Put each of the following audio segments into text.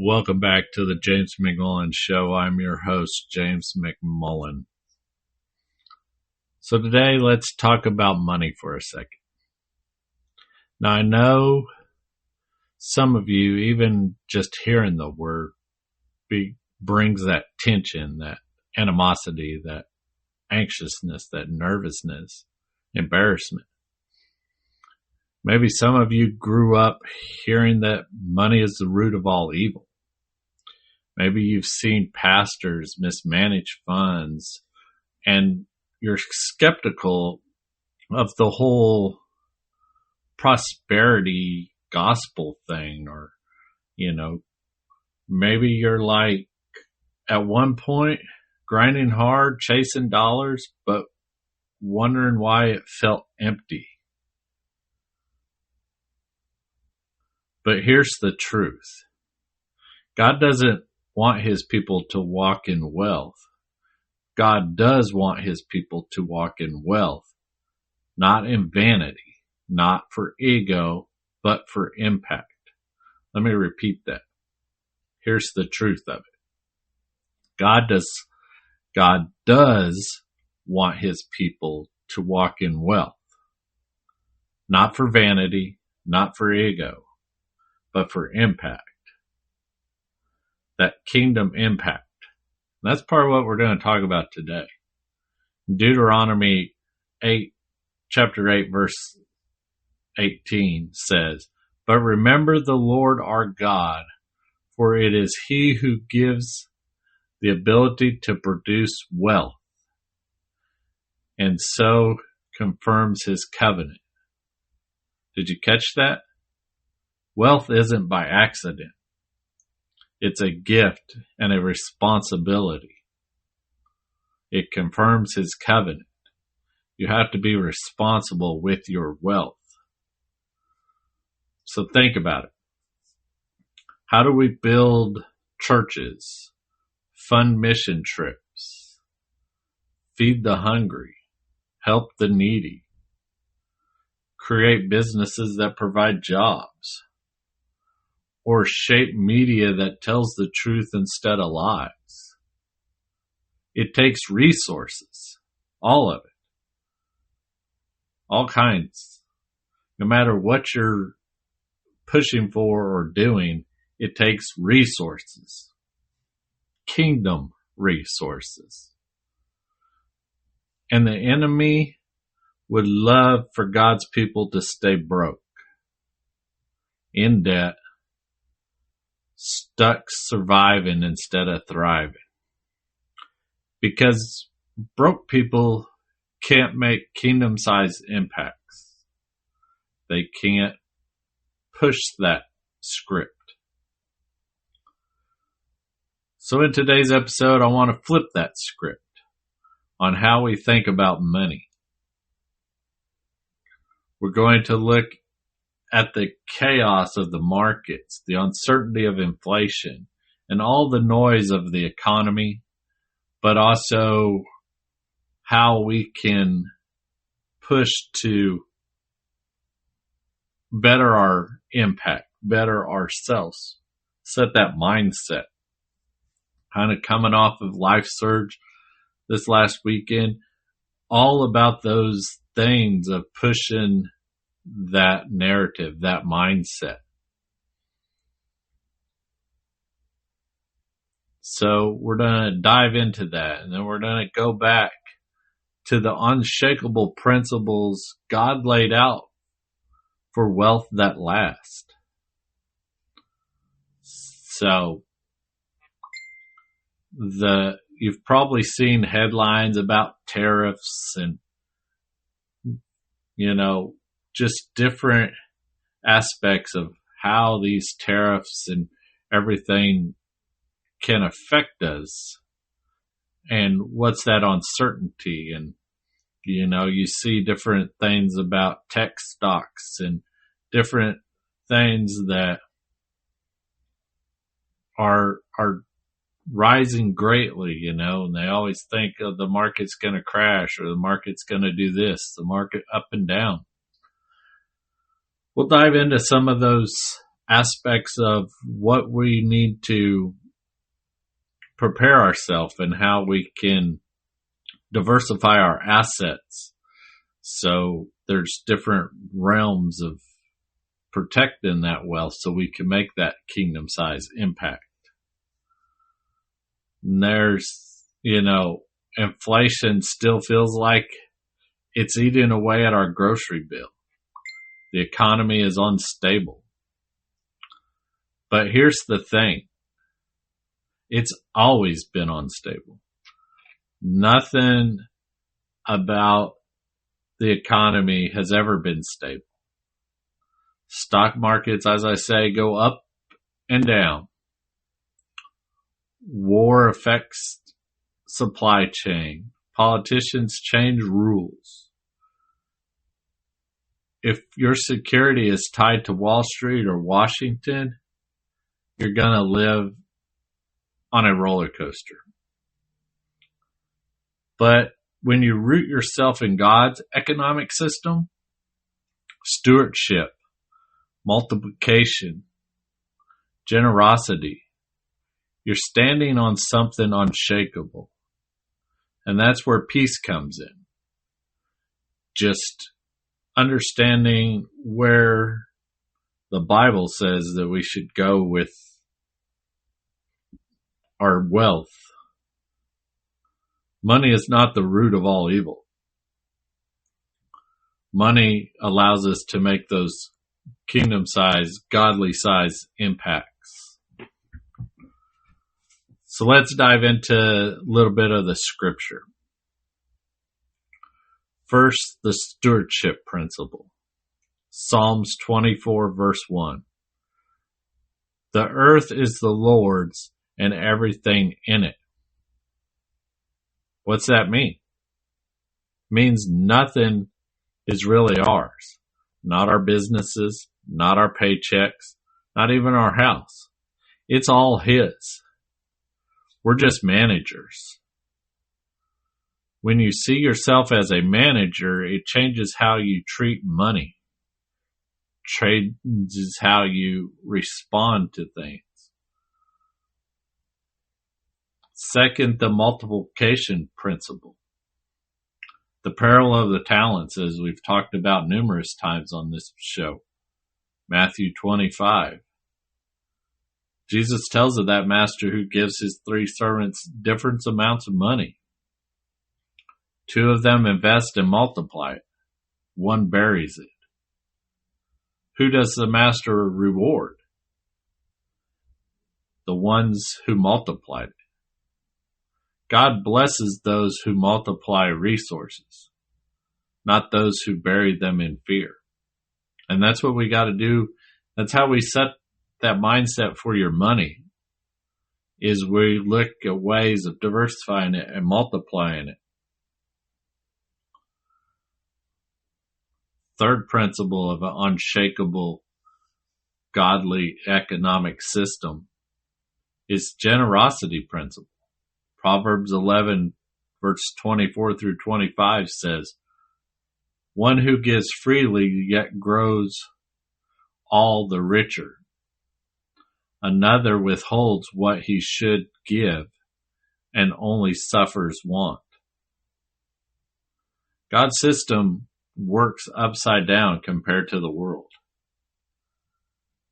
Welcome back to the James McMullin Show. I'm your host, James McMullin. So today, let's talk about money for a second. Now, I know some of you, even just hearing the word, brings that tension, that animosity, that anxiousness, that nervousness, embarrassment. Maybe some of you grew up hearing that money is the root of all evil. Maybe you've seen pastors mismanage funds and you're skeptical of the whole prosperity gospel thing. Or, maybe you're like at one point grinding hard, chasing dollars, but wondering why it felt empty. But here's the truth. God doesn't want his people to walk in wealth. God does want his people to walk in wealth, not in vanity, not for ego, but for impact. Let me repeat that. Here's the truth of it. God does want his people to walk in wealth, not for vanity, not for ego, but for impact. That kingdom impact. That's part of what we're going to talk about today. Deuteronomy chapter 8, verse 18 says, "But remember the Lord our God, for it is he who gives the ability to produce wealth, and so confirms his covenant." Did you catch that? Wealth isn't by accident. It's a gift and a responsibility. It confirms his covenant. You have to be responsible with your wealth. So think about it. How do we build churches, fund mission trips, feed the hungry, help the needy, create businesses that provide jobs, or shape media that tells the truth instead of lies? It takes resources, all of it, all kinds. No matter what you're pushing for or doing, it takes resources, kingdom resources. And the enemy would love for God's people to stay broke, in debt, stuck surviving instead of thriving. Because broke people can't make kingdom-sized impacts. They can't push that script. So in today's episode, I want to flip that script on how we think about money. We're going to look at the chaos of the markets, the uncertainty of inflation, and all the noise of the economy, but also how we can push to better our impact, better ourselves, set that mindset. Kind of coming off of Life Surge this last weekend, all about those things of pushing that narrative, that mindset. So we're going to dive into that, and then we're going to go back to the unshakable principles God laid out for wealth that lasts. So you've probably seen headlines about tariffs and, just different aspects of how these tariffs and everything can affect us, and what's that uncertainty. And you see different things about tech stocks and different things that are rising greatly, and they always think of the market's going to crash or the market's going to do this, the market up and down. We'll dive into some of those aspects of what we need to prepare ourselves and how we can diversify our assets. So there's different realms of protecting that wealth so we can make that kingdom size impact. And there's, inflation still feels like it's eating away at our grocery bill. The economy is unstable. But here's the thing. It's always been unstable. Nothing about the economy has ever been stable. Stock markets, as I say, go up and down. War affects supply chain. Politicians change rules. If your security is tied to Wall Street or Washington, you're going to live on a roller coaster. But when you root yourself in God's economic system, stewardship, multiplication, generosity, you're standing on something unshakable. And that's where peace comes in. Just understanding where the Bible says that we should go with our wealth. Money is not the root of all evil. Money allows us to make those kingdom size, godly size impacts. So let's dive into a little bit of the scripture. First, the stewardship principle. Psalms 24 verse 1. The earth is the Lord's and everything in it. What's that mean? It means nothing is really ours. Not our businesses, not our paychecks, not even our house. It's all His. We're just managers. When you see yourself as a manager, it changes how you treat money. Changes how you respond to things. Second, the multiplication principle. The parable of the talents, as we've talked about numerous times on this show. Matthew 25. Jesus tells of that master who gives his 3 servants different amounts of money. 2 of them invest and multiply it. 1 buries it. Who does the master reward? The ones who multiplied it. God blesses those who multiply resources, not those who bury them in fear. And that's what we got to do. That's how we set that mindset for your money, is we look at ways of diversifying it and multiplying it. Third principle of an unshakable, godly economic system is generosity principle. Proverbs 11, verse 24 through 25 says, one who gives freely yet grows all the richer. Another withholds what he should give and only suffers want. God's system works upside down compared to the world.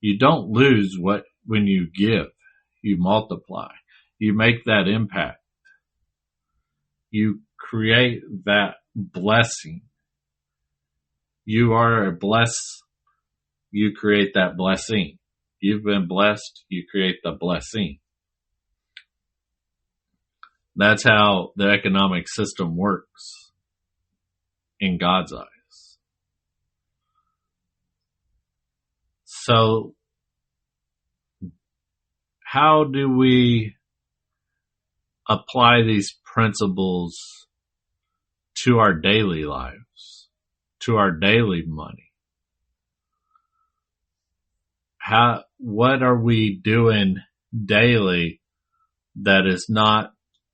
You don't lose when you give, you multiply. You make that impact. You create that blessing. You are a you create that blessing. You've been blessed, you create the blessing. That's how the economic system works in God's eyes. So, how do we apply these principles to our daily lives, to our daily money? What are we doing daily that is not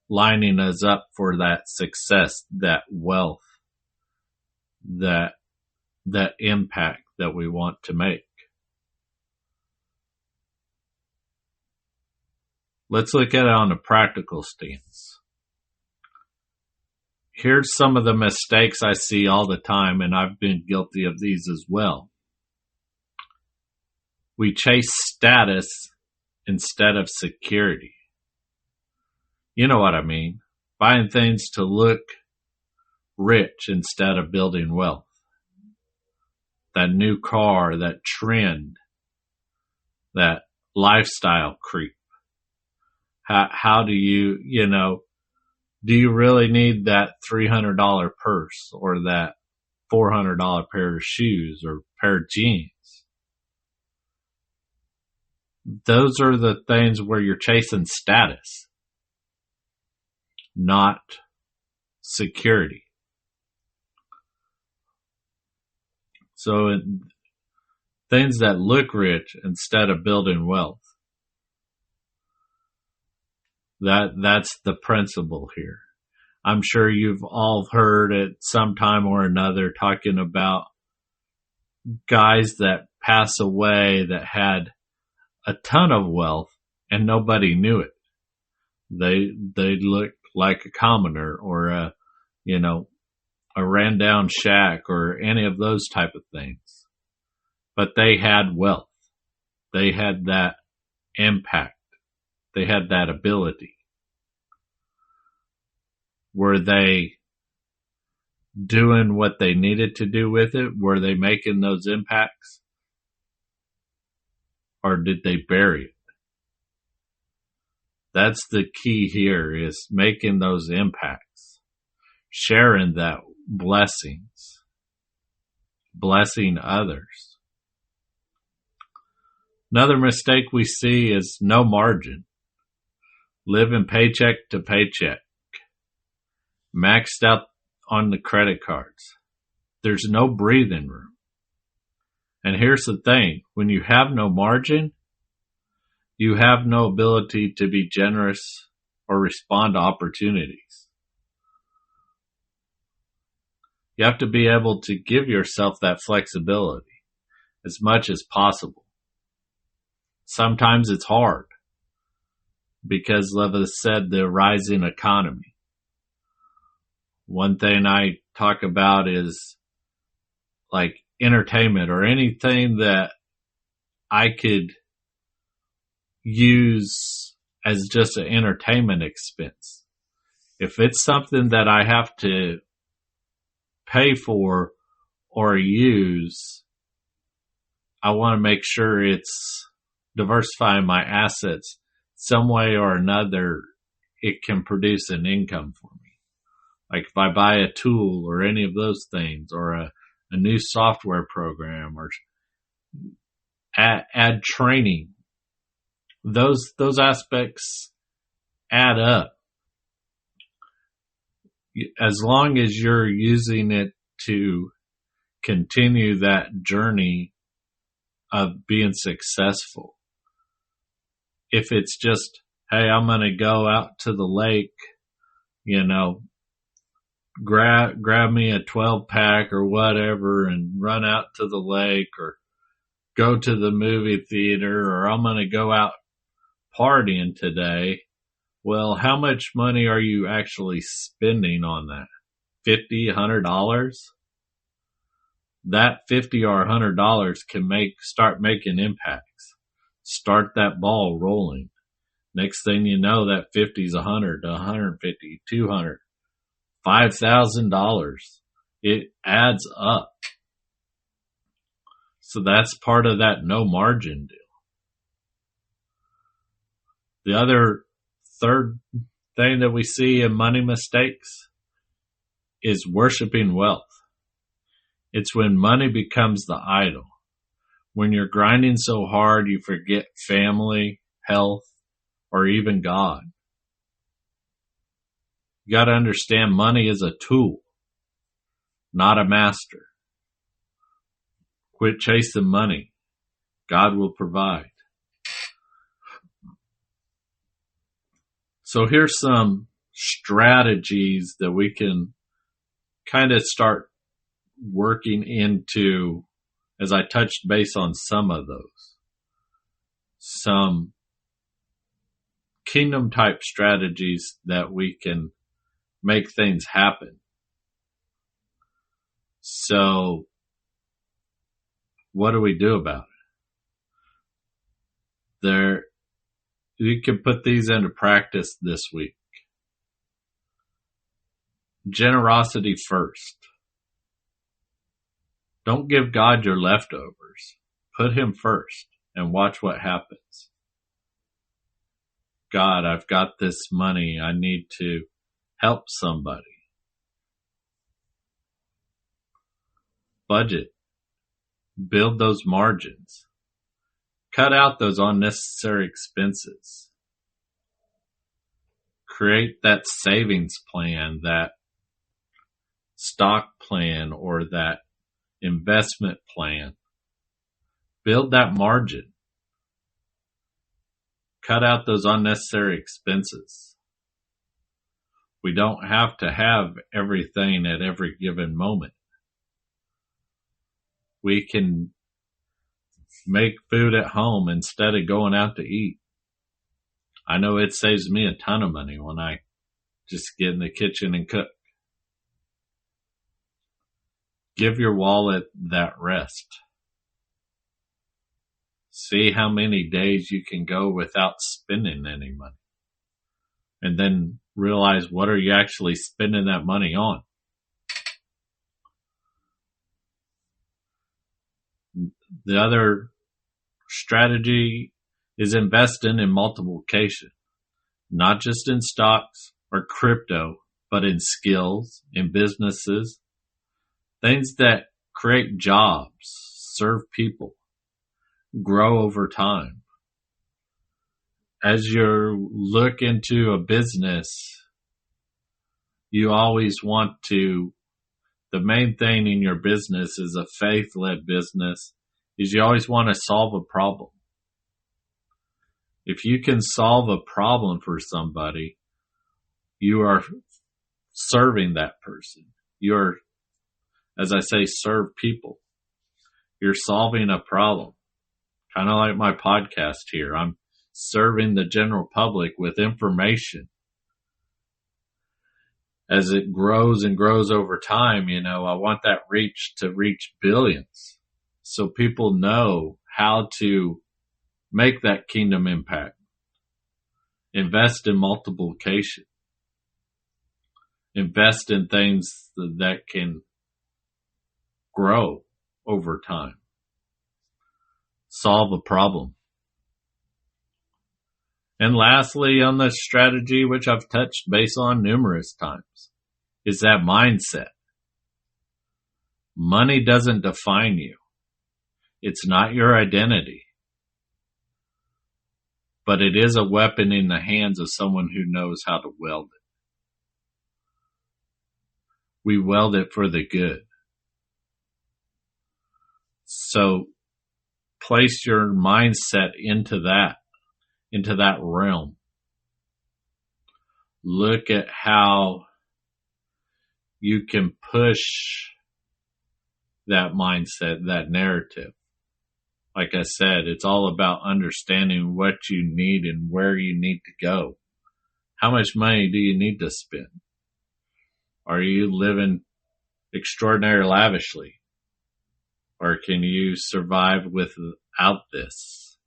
lining us up for that success, that wealth, that impact that we want to make? let's look at it on a practical stance. Here's some of the mistakes I see all the time, and I've been guilty of these as well. We chase status instead of security. You know what I mean? Buying things to look rich instead of building wealth. That new car, that trend, that lifestyle creep. How do you do you really need that $300 purse or that $400 pair of shoes or pair of jeans? Those are the things where you're chasing status, not security. So things that look rich instead of building wealth. That's the principle here. I'm sure you've all heard at some time or another talking about guys that pass away that had a ton of wealth and nobody knew it. They looked like a commoner or a ran down shack or any of those type of things. But they had wealth. They had that impact. They had that ability. Were they doing what they needed to do with it? Were they making those impacts? Or did they bury it? That's the key here, is making those impacts. Sharing that blessings. Blessing others. Another mistake we see is no margin. Living paycheck to paycheck. Maxed out on the credit cards. There's no breathing room. And here's the thing. When you have no margin, you have no ability to be generous or respond to opportunities. You have to be able to give yourself that flexibility as much as possible. Sometimes it's hard because, like I said, the rising economy. One thing I talk about is like entertainment or anything that I could use as just an entertainment expense. If it's something that I have to pay for or use, I want to make sure it's diversifying my assets some way or another. It can produce an income for me. Like if I buy a tool or any of those things or a new software program or add training, those aspects add up. As long as you're using it to continue that journey of being successful. If it's just, hey, I'm going to go out to the lake, grab me a 12-pack or whatever and run out to the lake, or go to the movie theater, or I'm going to go out partying today. Well, how much money are you actually spending on that? $50, $100? That $50 or $100 can start making impacts. Start that ball rolling. Next thing you know, that 50 is 100, 150, 200, $5,000. It adds up. So that's part of that no margin deal. The other third thing that we see in money mistakes is worshiping wealth. It's when money becomes the idol. When you're grinding so hard, you forget family, health, or even God. You got to understand money is a tool, not a master. Quit chasing money. God will provide. So here's some strategies that we can kind of start working into, as I touched base on some of those. Some kingdom type strategies that we can make things happen. So what do we do about it? You can put these into practice this week. Generosity first. Don't give God your leftovers. Put him first and watch what happens. God, I've got this money. I need to help somebody. Budget. Build those margins. Cut out those unnecessary expenses. Create that savings plan, that stock plan, or that investment plan. Build that margin. Cut out those unnecessary expenses. We don't have to have everything at every given moment. We can make food at home instead of going out to eat. I know it saves me a ton of money when I just get in the kitchen and cook. Give your wallet that rest. See how many days you can go without spending any money. And then realize, what are you actually spending that money on? The other strategy is investing in multiplication, not just in stocks or crypto, but in skills, in businesses, things that create jobs, serve people, grow over time. As you look into a business, you always want to, the main thing in your business is a faith-led business, is you always want to solve a problem. If you can solve a problem for somebody, you are serving that person. You're, as I say, serve people. You're solving a problem. Kind of like my podcast here. I'm serving the general public with information. As it grows and grows over time, I want that reach to reach billions. So people know how to make that kingdom impact. Invest in multiplication. Invest in things that can grow over time. Solve a problem. And lastly, on the strategy, which I've touched base on numerous times, is that mindset. Money doesn't define you. It's not your identity. But it is a weapon in the hands of someone who knows how to wield it. We wield it for the good. So place your mindset into that realm. Look at how you can push that mindset, that narrative. Like I said, it's all about understanding what you need and where you need to go. How much money do you need to spend? Are you living extraordinary lavishly? Or can you survive without this?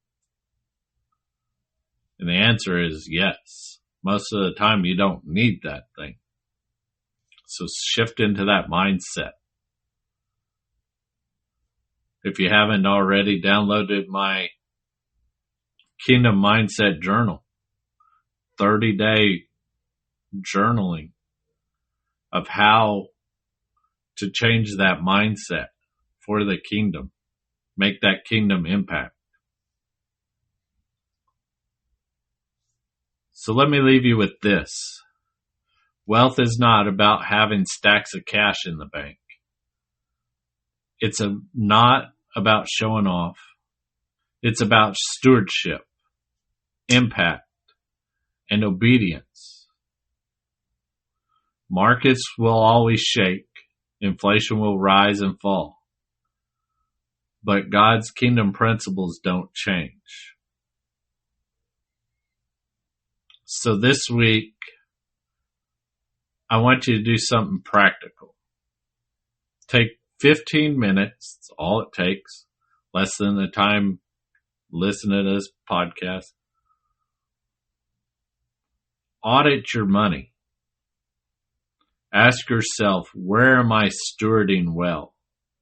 And the answer is yes. Most of the time you don't need that thing. So shift into that mindset. If you haven't already downloaded my Kingdom Mindset Journal, 30-day journaling of how to change that mindset for the kingdom, make that kingdom impact. So let me leave you with this. Wealth is not about having stacks of cash in the bank. It's not about showing off. It's about stewardship, impact, and obedience. Markets will always shake. Inflation will rise and fall. But God's kingdom principles don't change. So this week, I want you to do something practical. Take 15 minutes, that's all it takes, less than the time listening to this podcast. Audit your money. Ask yourself, where am I stewarding well?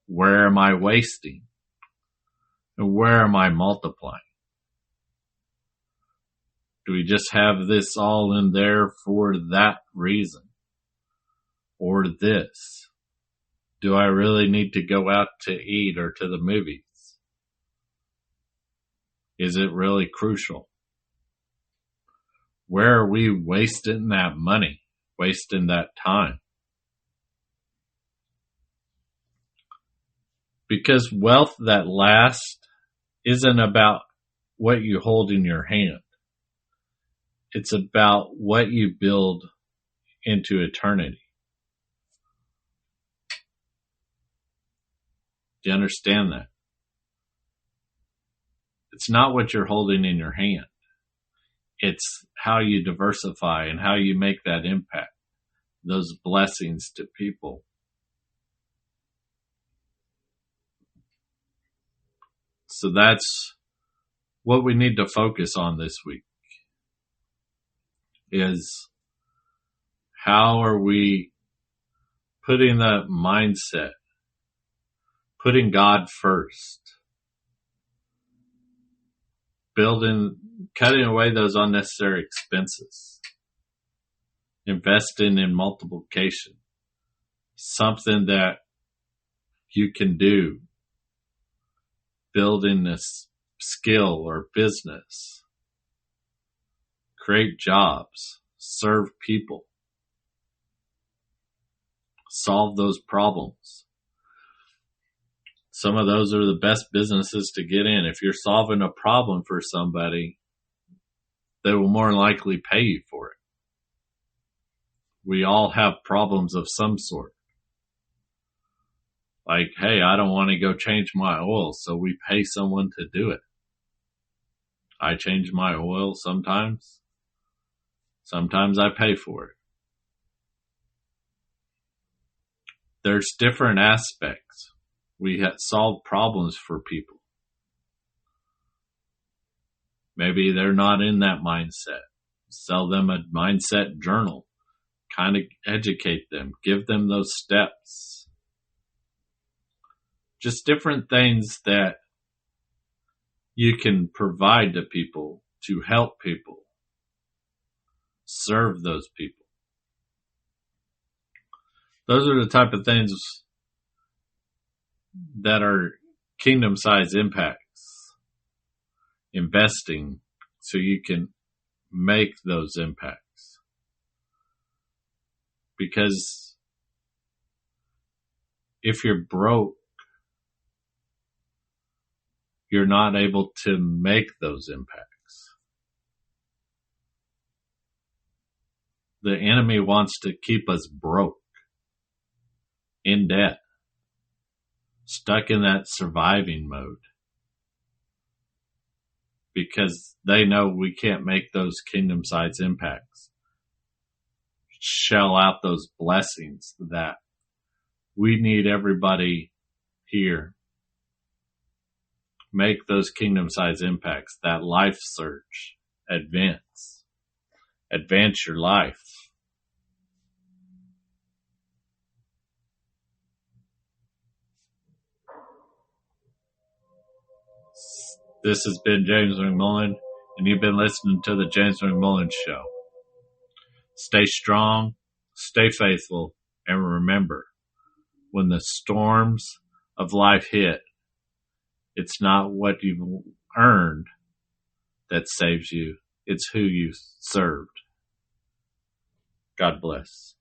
Where am I wasting? And where am I multiplying? Do we just have this all in there for that reason? Or this? Do I really need to go out to eat or to the movies? Is it really crucial? Where are we wasting that money? Wasting that time? Because wealth that lasts isn't about what you hold in your hand. It's about what you build into eternity. Do you understand that? It's not what you're holding in your hand. It's how you diversify and how you make that impact, those blessings to people. So that's what we need to focus on this week, is how are we putting that mindset, putting God first, cutting away those unnecessary expenses, investing in multiplication, something that you can do, building this skill or business, create jobs, serve people, solve those problems. Some of those are the best businesses to get in. If you're solving a problem for somebody, they will more likely pay you for it. We all have problems of some sort. Like, hey, I don't want to go change my oil, so we pay someone to do it. I change my oil sometimes. Sometimes I pay for it. There's different aspects. We solve problems for people. Maybe they're not in that mindset. Sell them a mindset journal. Kind of educate them. Give them those steps. Just different things that you can provide to people to help people. Serve those people. Those are the type of things that are kingdom-size impacts. Investing so you can make those impacts. Because if you're broke, you're not able to make those impacts. The enemy wants to keep us broke, in debt, stuck in that surviving mode, because they know we can't make those kingdom-size impacts, shell out those blessings that we need everybody here. Make those kingdom-size impacts, that life surge, advance your life. This has been James McMullin, and you've been listening to the James McMullin Show. Stay strong, stay faithful, and remember, when the storms of life hit, it's not what you've earned that saves you. It's who you served. God bless.